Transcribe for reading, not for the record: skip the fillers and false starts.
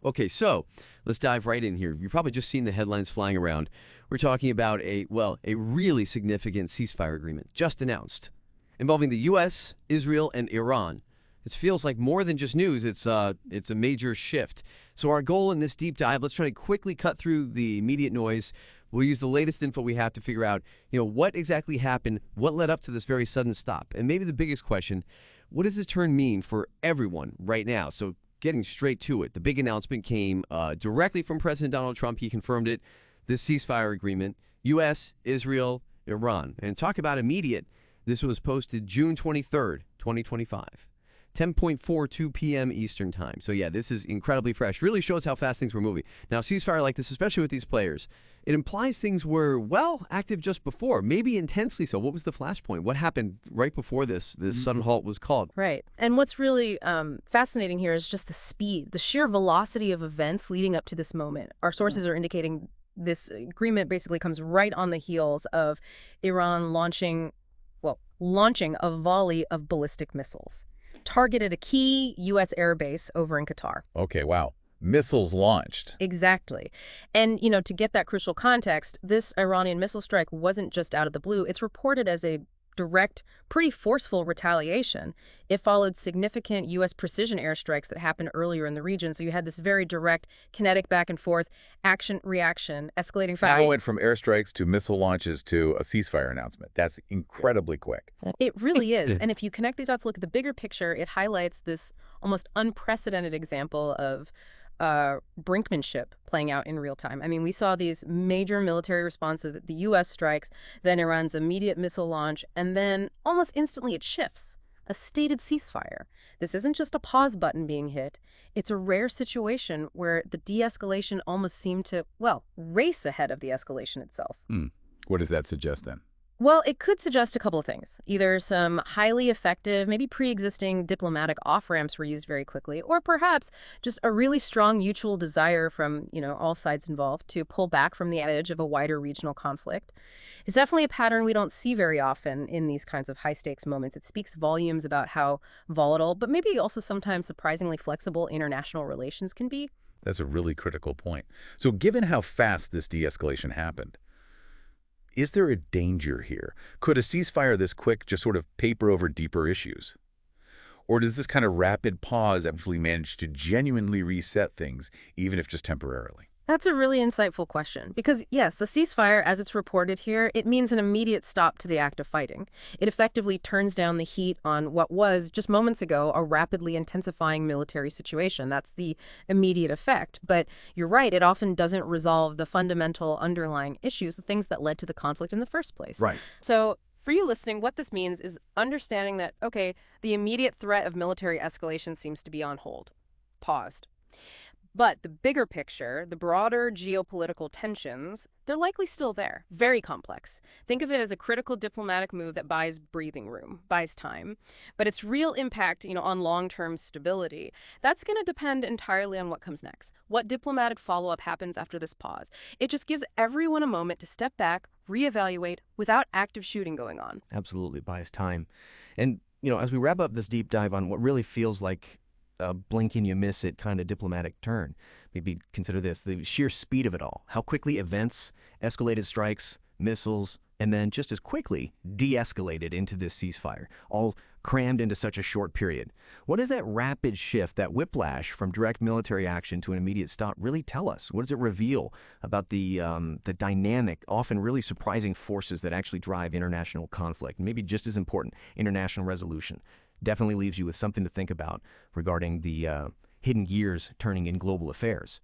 Okay, so let's dive right in here. You've probably just seen the headlines flying around. We're talking about a really significant ceasefire agreement just announced involving the U.S., Israel, and Iran. It feels like more than just news. It's a major shift. So our goal in this deep dive, let's try to quickly cut through the immediate noise. We'll use the latest info we have to figure out, what exactly happened, what led up to this very sudden stop, and maybe the biggest question, what does this turn mean for everyone right now? So getting straight to it, the big announcement came directly from President Donald Trump. He confirmed it, this ceasefire agreement, U.S., Israel, Iran. And talk about immediate. This was posted June 23rd, 2025. 10:42 p.m. Eastern time. So yeah, this is incredibly fresh. Really shows how fast things were moving. Now, ceasefire like this, especially with these players, it implies things were, well, active just before, maybe intensely so. What was the flashpoint? What happened right before this sudden halt was called? Right. And what's really fascinating here is just the speed, the sheer velocity of events leading up to this moment. Our sources are indicating this agreement basically comes right on the heels of Iran launching a volley of ballistic missiles targeted a key U.S. air base over in Qatar. Okay, wow. Missiles launched. Exactly. And, to get that crucial context, this Iranian missile strike wasn't just out of the blue. It's reported as a direct, pretty forceful retaliation. It followed significant U.S. precision airstrikes that happened earlier in the region. So you had this very direct, kinetic back and forth, action-reaction, escalating fire. Now it went from airstrikes to missile launches to a ceasefire announcement. That's incredibly quick. It really is. And if you connect these dots, look at the bigger picture, it highlights this almost unprecedented example of brinkmanship playing out in real time. I mean, we saw these major military responses, the U.S. strikes, then Iran's immediate missile launch, and then almost instantly it shifts. A stated ceasefire. This isn't just a pause button being hit. It's a rare situation where the de-escalation almost seemed to, race ahead of the escalation itself. What does that suggest then? Well, it could suggest a couple of things. Either some highly effective, maybe pre-existing diplomatic off-ramps were used very quickly, or perhaps just a really strong mutual desire from, all sides involved to pull back from the edge of a wider regional conflict. It's definitely a pattern we don't see very often in these kinds of high-stakes moments. It speaks volumes about how volatile, but maybe also sometimes surprisingly flexible international relations can be. That's a really critical point. So given how fast this de-escalation happened, is there a danger here? Could a ceasefire this quick just sort of paper over deeper issues? Or does this kind of rapid pause actually manage to genuinely reset things, even if just temporarily? That's a really insightful question because, yes, a ceasefire, as it's reported here, it means an immediate stop to the act of fighting. It effectively turns down the heat on what was, just moments ago, a rapidly intensifying military situation. That's the immediate effect. But you're right, it often doesn't resolve the fundamental underlying issues, the things that led to the conflict in the first place. Right. So for you listening, what this means is understanding that, okay, the immediate threat of military escalation seems to be on hold, paused. But the bigger picture, the broader geopolitical tensions, they're likely still there. Very complex. Think of it as a critical diplomatic move that buys breathing room, buys time. But its real impact, on long-term stability, that's going to depend entirely on what comes next. What diplomatic follow-up happens after this pause. It just gives everyone a moment to step back, reevaluate, without active shooting going on. Absolutely, buys time. And, as we wrap up this deep dive on what really feels like a blink and you miss it kind of diplomatic turn. Maybe consider this, the sheer speed of it all, how quickly events, escalated strikes, missiles, and then just as quickly de-escalated into this ceasefire, all crammed into such a short period. What does that rapid shift, that whiplash from direct military action to an immediate stop really tell us? What does it reveal about the dynamic, often really surprising forces that actually drive international conflict? And maybe just as important, international resolution. Definitely leaves you with something to think about regarding the hidden gears turning in global affairs.